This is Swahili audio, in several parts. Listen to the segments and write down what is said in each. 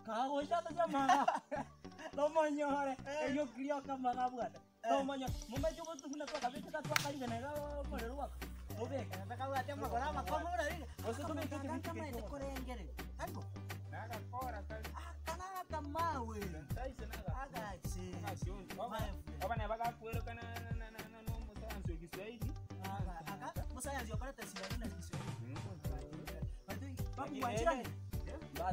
Kau siapa sama? Tomonyore, yo krio kama kabwata. Tomonyo, mume chuko tukuna kwa kabisa kwa kali kana ka mwerwa. Obe, nataka uache makora makomo uri. Oso tume kitu kama ite korengere. Hapo. Naga kora kali. Kana kama we. Saisi naga. Aga si. Baba ne baga kwelo kana no musayansi wa Kiswahili. Aga musayansi wa karata Kiswahili na Kiswahili. Babu wachana.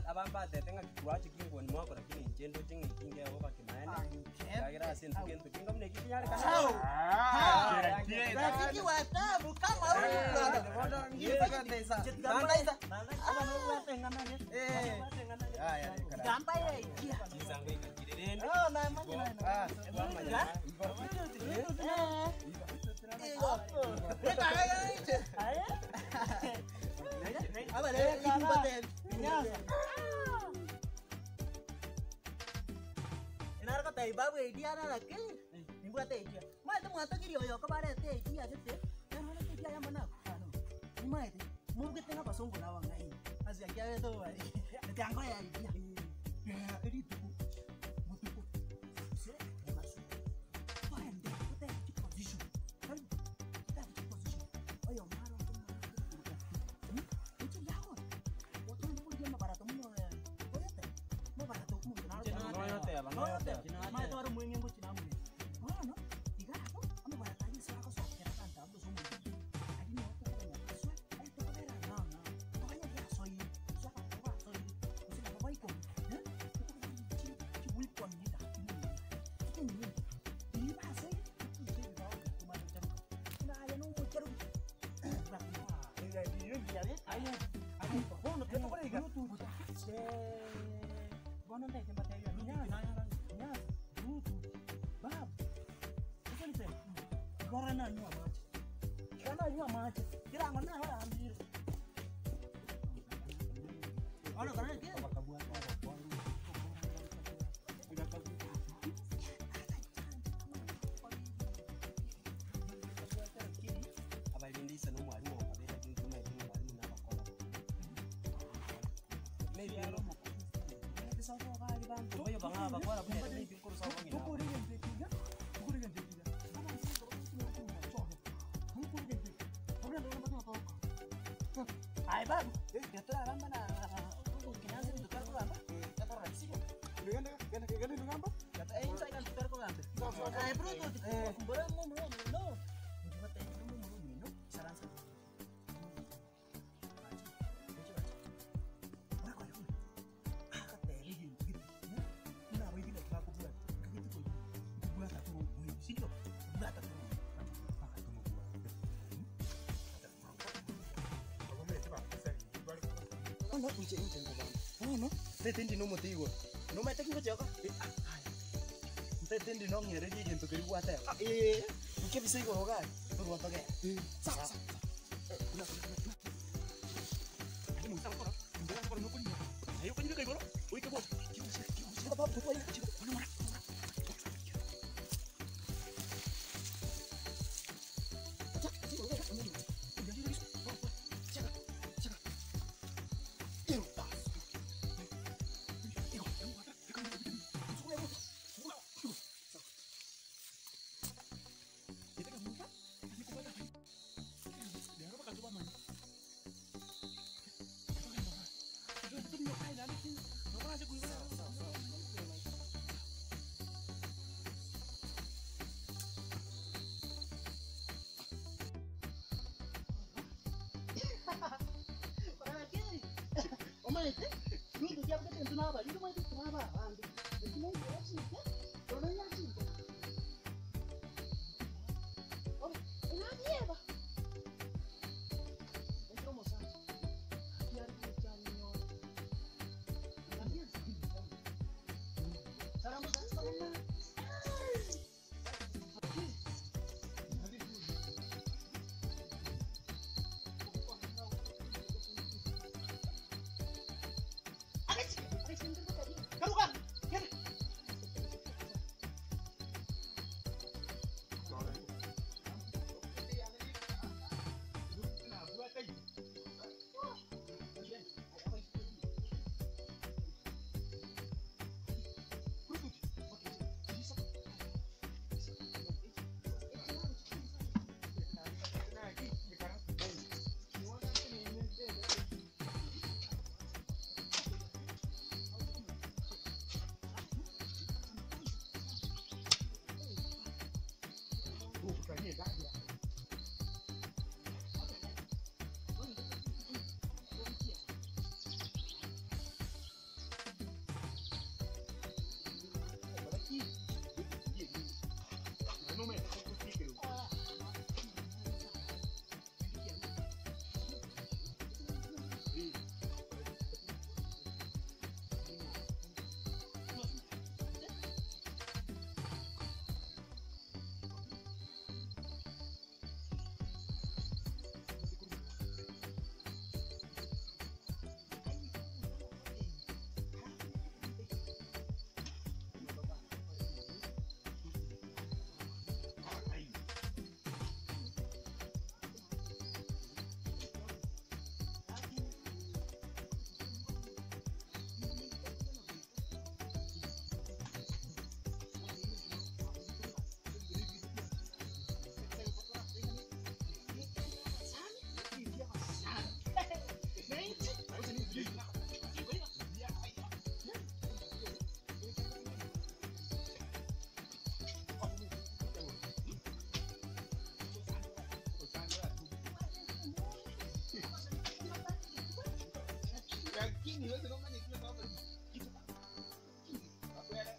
Abamba tenga kurachi kingo ni mwako lakini njendo jingi kinge oba kimaene. Kagira sintu kintu kinga mne kinyale kana. Rafiki wa tabu kama huyu. Ngifika pesa. Bangaisa. Aba no watenga nane. Haya gamba ye. Kisango ikakirereni. Na imagine. Wamanya. Aba le kibaten. Enar ka tay babu idea na laki. Nimbuat idea. Ma tu mata kiri oyo ka bare te idea jete. Kan mana idea yang mana? Ano. Ni ma ite. Mu ke tenga pasong na wanga ini. Asia kya to ai. Tiang ko ya idea. Edi tu. Mutu ko. Se masu. Pande ko te position. Kan. Te position. Oyo maro ko. Itu yawa. Waktu mu dia ma barato mu. Oyete. Mo barato mu na. Ma to aro mu ngin ko chinamu. No. Diga ako. Amo barato ni sa ko so kira kan tambo so mu. Adi no ko na. So ai to era no. Pokoknya dia soy. So apa soy. Mesti apa baik ko. Ci wul kon ni da. Ini ba soy. Ci ba ko ma do tan. Na ya no mo ceru. Iya dia ni. Ayo. Bono que no corre tu. Bono de tempat ya. Nya. Tu. Bab. Itu ni sen. Corona ni apa? Corona ni apa? Kira ngana ora ambil. Ono corona ke? Aba hindi sa no mwalimu kabila kintu mai mwalimu na bakola. Maybe ano mo. Sa ko ka di bantu. Bayo banga bakola pa ni bin kurso ko ngina. Ko rin din tiga. Ko rin din tiga. Ama si ko ni ko mo cho. Ko rin din. Ko rin din mo to. Ay bab. Ya tu alam mana. Kinasin tukar ko apa? Kata raksi ko. Gana dengan apa? Kata saya kan tukar ko ante. Ay bro to. Barang mo no. Coba tanya kamu mau minum saran saya. No, pinche intento, no. Te tendi no motivo. No me tengo que jogar. Te tendi no ngere di gente que igual te. ¿Qué bisa igual jogar? No voy a tocar. Sa. Ini musang kora. Musang kora no punya. Ayo kan juga kayak bro. Oi ke bos. Kita apa buat aja kecil. Mana mana. Dulu dia pakai tentu apa? Itu mah itu kenapa? Itu mau ya sih kan? Kalau ya sih. Oh, ini dia apa? Itu mau sah. Dia jangan. Nanti sih. Salam salam. Lakini wewe ndio mwenye kile sababu kitu. Akwenda.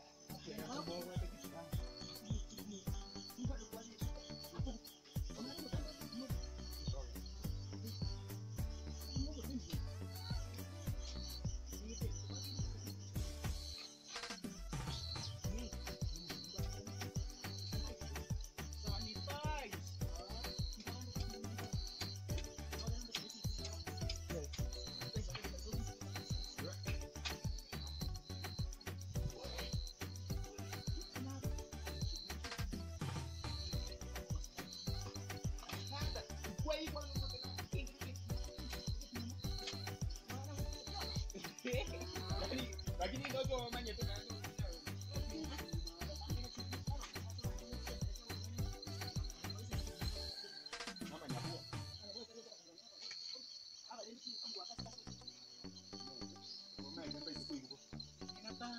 Lakini ndio wamanye tu na mama nyapua mama nyamba isiku yuko inata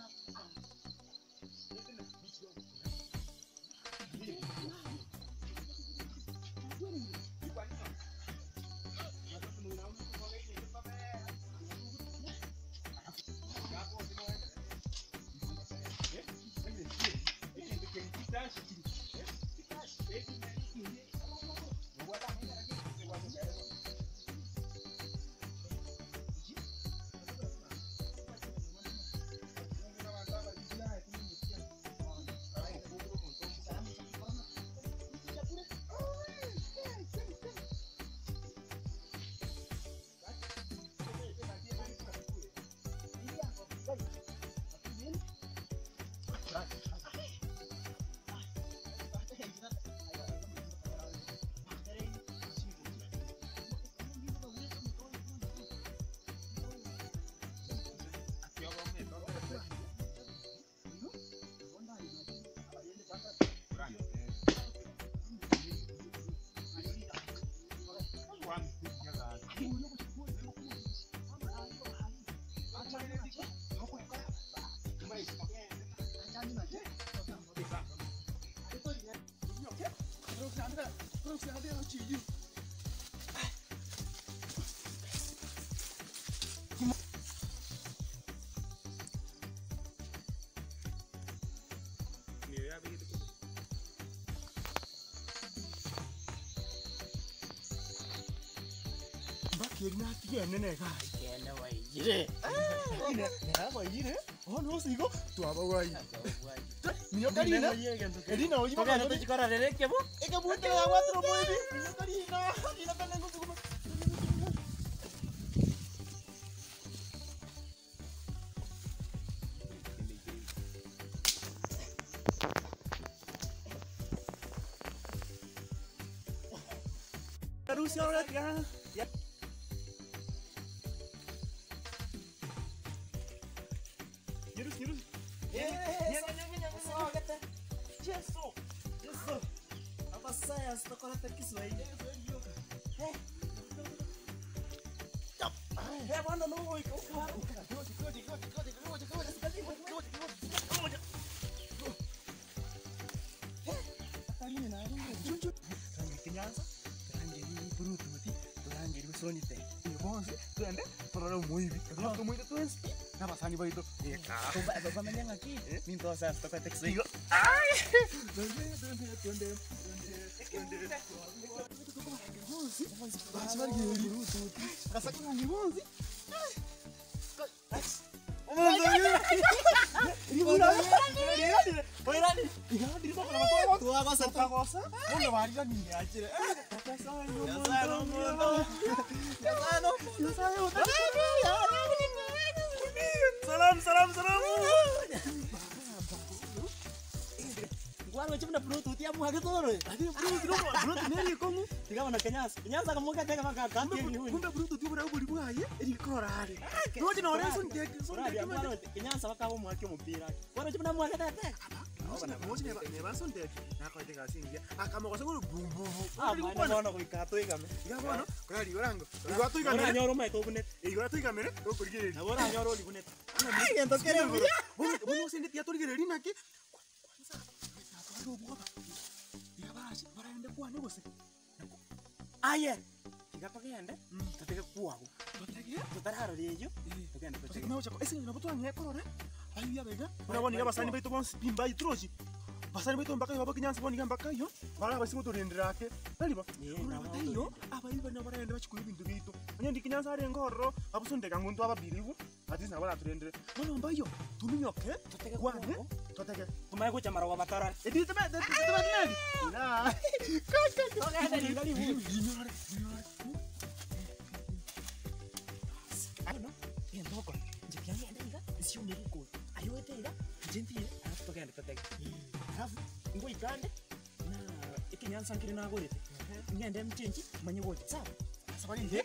Kena tiene nega. Kena waijire. Nega waijire. Oh no sigo. Tu aba wai. Niyo karina. Karina oyi Porque no te chikora de que bo. E que puta la cuatro mueve. Niyo karina. Ina kana nguvu kuma. Terus ya udah ya. Yürüs. Yeso. Apa saya sitokora Kiswahili. Bwana no iko. Kinyanza. Rangi brututi. Rangi rusonite. Ibonze. Tuende. Para muivi. Kwa muivi tuensi. Na basani baito. Baba manyanga aquí. Minto sasa sitokora Kiswahili. Ai. Salam. Guarda, c'è una Bluetooth, ti amo anche tu. Bluetooth neri kongu. Digamos Kenyasa. Kenyasa kama mmoja tega maka kanti hivi. Kumbe Bluetooth yubura uburi bwaye eri korari. Noje na ore sun tek sun tek. Kenyasa bakabo mwake mupira. Guarda, c'è una mwake tete. Moje ne ba sun tek. Na ko tega singia. Akama ko sangolo bumbu. Bwana kuikato igame. Ya bwana, kwa ri orango. Igwatu igame. Bwana nyoro mai tobunet. Igwatu igame ne okurigere. Na bwana nyoro libunet. Ai ento kere bro. Bunu sende tia torigere naki. Aye. Tiga togende. Tutege kwago. Tutararo ryeyo. Tugende tutege. Nawe chako ese nabuto anyekorore. Ayi yabega. Urabona abasani baito bonse bimba itroji. Basani baito mbaka baba kinyanza boni mbaka yo. Bara basingo turenderake. Naliba. Urabatayo abayiba nabarende bachikuye ibintu bito. Onye kinyanza ari ngorro abusundeka nguntu ababiribu. Ati nabara turendere. None mbayo tuminyoke. Tutege Kwane. Tutege. Tumaye kucha mara wa batara. Edite ba. Na. Togende ningali hu. Inyore. Ano? Yendoko. Njikianga ndinga. Sio ndiko. Ayotera. Jentile. Togende tutege. Alafu ngo ikande na ikinyanza nkiri nagorete. Ngende mchenji manye wote. Sawa. Sabali nde.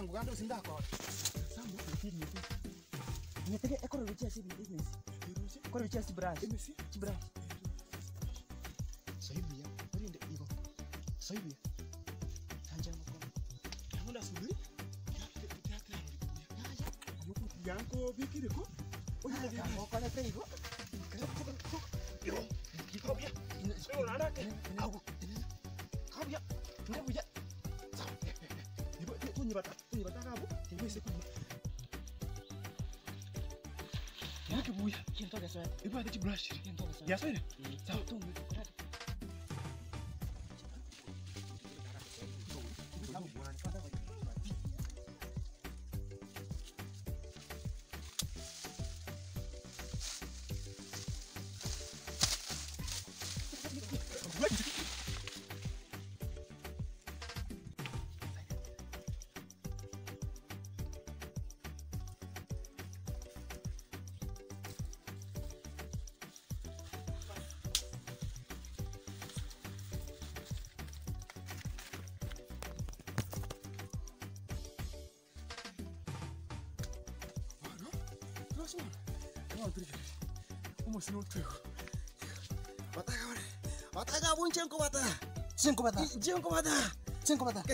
Ngugando sindako. Sambo kiri yetu. Nyetege ekoro bicha si business. Ekoro bicha si branch. Si branch. Sahibi ya. Urinde iko. Sahibi. Tanja mko. Hamuna subiri. Yanko bikiri ko. Oya Oya, ko na pego. Yo. Kabia. Sio nana ke. Aku. Kabia. Ndabuja. Tunyibata kabo. Tewese kunya. Yake buya. Kintoka sawa. Iba ati brush. Kintoka sawa. Ya sawa. Sawa tu. Como si no te. Wataka bunchen ko bata. Cinco bata.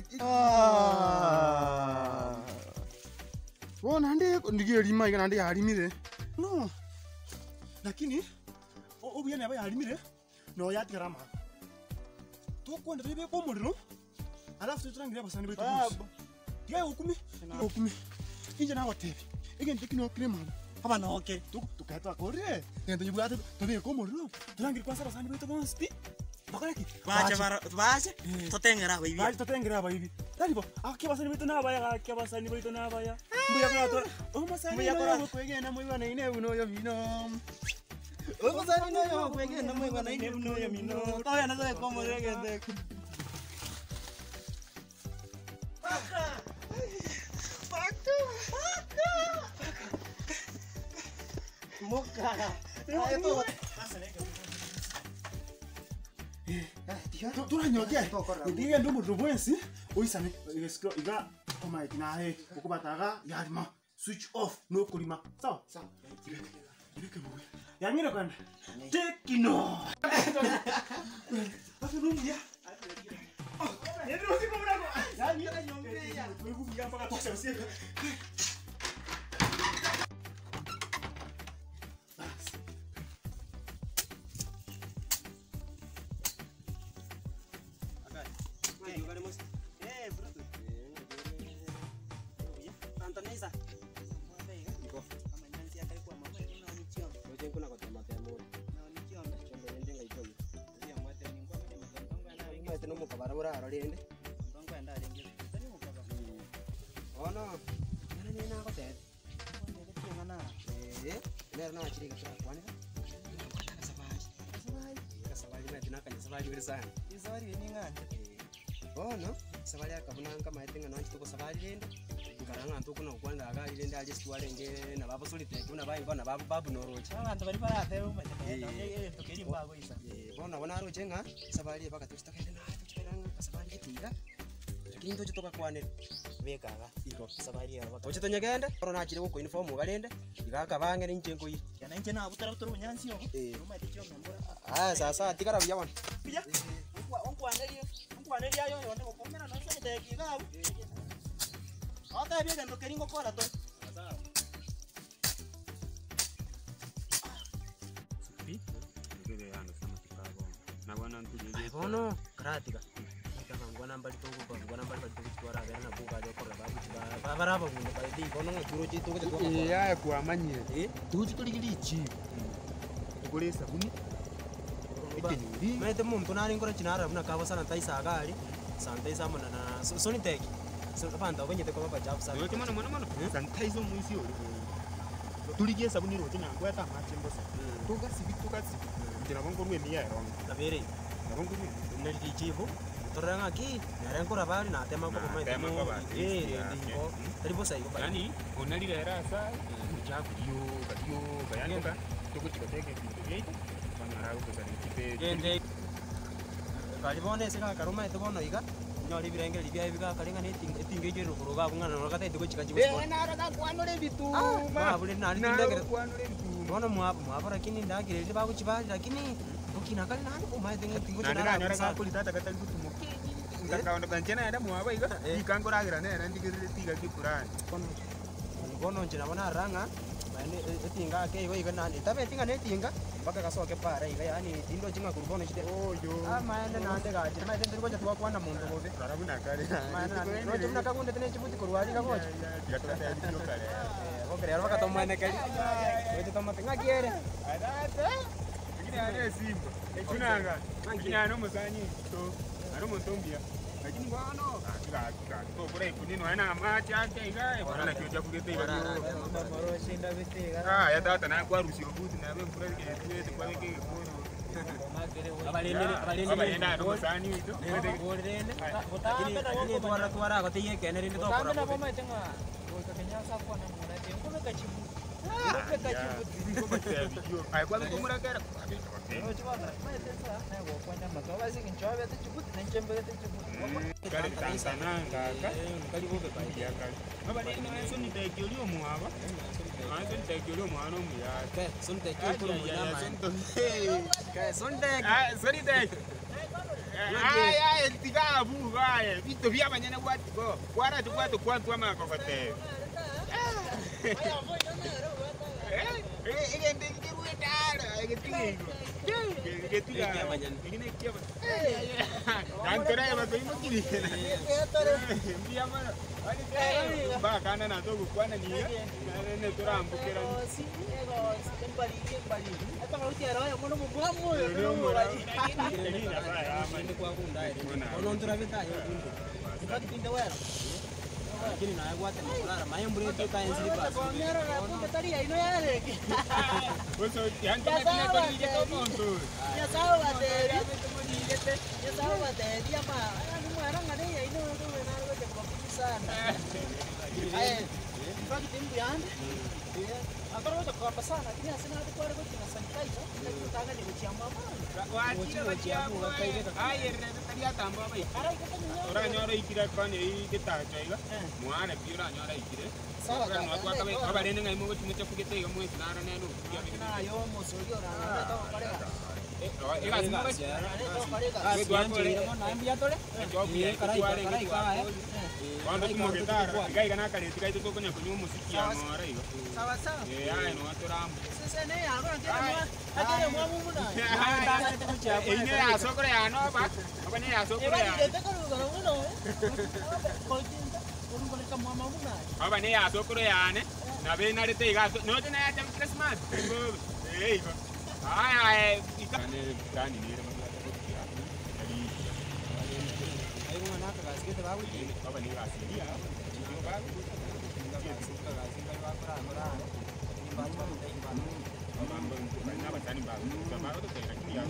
Wona ndiye lima igana ndiye alimire. No. Lakini obuya nabe alimire no yatigara ma. Tokwenda bibe ko muriro. Alafu turangira basani betu. Tiga 10. Inje na watebi. Igende kino krema. Haba no okay. Tukatwa kore. Ngende yibwate tobe ko muriro. Turangira kwasa basani betu bonsti. Bakoreki. Bache. Totengera baby. Baje totengera baby. Talibo. Akibasani betu nabaya akibasani betu nabaya. Mbuya kuna to. Omusani no kwegena mwiwana ine uno yo mino. Omusani no kwegena mwiwana ine uno yo mino. Tawaya nazo ko murege. Moka. Ayo to. Turanyoke. Ndiye ndo mudubwensi. Oisane iga koma itinahe ukubataga yarima switch off no kulima. Sawa? Sawa. Direke buwe. Yangire kwanda. Tekino. Afi rumia. Ndio siku mrako. Yani nyongea. Tuikufikia mpaka tosha usiku. Ono sabali akabunanga maitenga nanchi tuko sabali lende ngaranga ntuko no kwanda agali lende ali siwalenge na babo solite kuna bayi bana babu noroche Abantu bari parate tukiri mbago isa. bona bona roche nga sabali baka tukitaka na tukiranga sabali kitiga lakini toche tukakwanira Bekaga. Iko sabari ya baka. toche tonyegende oro nachire gukwa uniform ugarende igaka bang'ere inche ngoi Yana inche na butara butara bunyansi yo. Ruma ite chyo mbora. sasa tigara buya wana Pija. Onkwaneria yo yone gokomera no se te kigabu. Ata bia ndo keringo kora to. bono karatiga kama ngwana mbali tongo ngwana mbali bali twara gara na buga yo kora babu baraba gundo bali di bono ngiro chi tuko tuko ya kwamanyire tuti kuligiri chi ikore sabuni ikinyuri mete muntu nari ngora chinara buna kabo sana taisa agari santaisa mona na soni teki so panda obanyete kwa baba jabu sana yote mono sanitize muisi ori tuligie sabuni rote na ngweta machembo sa tukasi ndira bongo rwe niya ron na bere na bongo rwe nari chivo toranga ki nare ngora bali na tema kwa mete ndiko taribo sai kwa yani onalira era sa chakudio kadio bayandoka tukuchikateke yeito banara ukazali kipe gende kali bone sika karuma ete bono iga nyori birenge libya biga karenga netinge jero kuroga bungana no kata etiko chikaji bose nara ka kwanore bitu mabule nani ndagere kwanore bitu bono mwabo lakini ndagere ba kuchibali lakini ukina kali nani ko mai tinge tingo nara nyora ka kulitata kata kutumo ngakaonda kanchena enda mwaba iga ikangoragira nera ndigirire tiga kipurani bono njina bona ranga mane etinga ke igo iga nani tabe tinga netinga mpaka kasoke para iga yani tindo chinga kurubono chite oyo mane nande gaje mai tende ngoja twakwana muntu bobe karabuna kare mane no tumna kagunde tene chibuti kurwali kagoja yakata ydio kare okere arwa katomane kali wewe tomate ngakiere adate ngine ane simba ekunanga ngine ano musanyi to ano mutombia lakini bwana akika to kure kunino ana amachi ake iga bwana kyo kulete iga moro shinda bitega ya tata na kwa rusi obuti na be kure ke twete kwa ke kono abalende ano musanyi to gorende lakini twara ko tiye kenere ni to kora Kama mama tenga kenya kwa na mwana tengo kachibu. Ai kwa kumura kera kari tansananga kari bobe baliya kari abali no eso ni tekyo muaba anzo ni tekyo muano muya ke son te ke ko mo na ke son te sorry tek ay tigabu ay vito vya mañana kwatiko kwara tukwato kwantu ama kokote igende ngikuitala igetigo igetiga igine kiaba antara ya bato imokiri mbia mara ba kana na togo kwana ni ne torambukera lakini na agwate mkulala mayembure tu kaenzi basi Ongera na kumbe tari ino yale. Oso yanto na kwa nije to monto. Ya sawa bateri. Ya sawa bateri ama ni mwana ngade ya ino ndo na ro te kwa sana. Ai. Kwa kitimbu yande. Akaro ndo kwa sana lakini asina hadi kwa ro kuna sanitizer. Ndio tanga ni kuchamba mama. Wachira ai erne tari atamba bai. Ora nyora ikira kane ikitacho iga. Mwana pira nyora ikire. Sawa Ora no kwa kabe abalende ngai mo chimuche fugete iga mwezi nara neno. na yo mosorio na ndo parega. Ega simba. Cuando tú me quitas, diga y gana careta, diga y tú tocas con el música, no ahora digo. Sawa sawa. Ay, no atoramos. Sasa ne ya ngona tiene mwa muna. Ini ya sokore ya no ba. Apa ni ya sokore ya. Apa ni ya sokore ya ne. Na be na rete iga no te na ya tem Christmas. Eh. Ay, ikane gani ni rema. ai ngwana ka gaske te babu ti Apa ni asli ya. Chido ba. Mambo na batani ba. Sama ro te lakini ya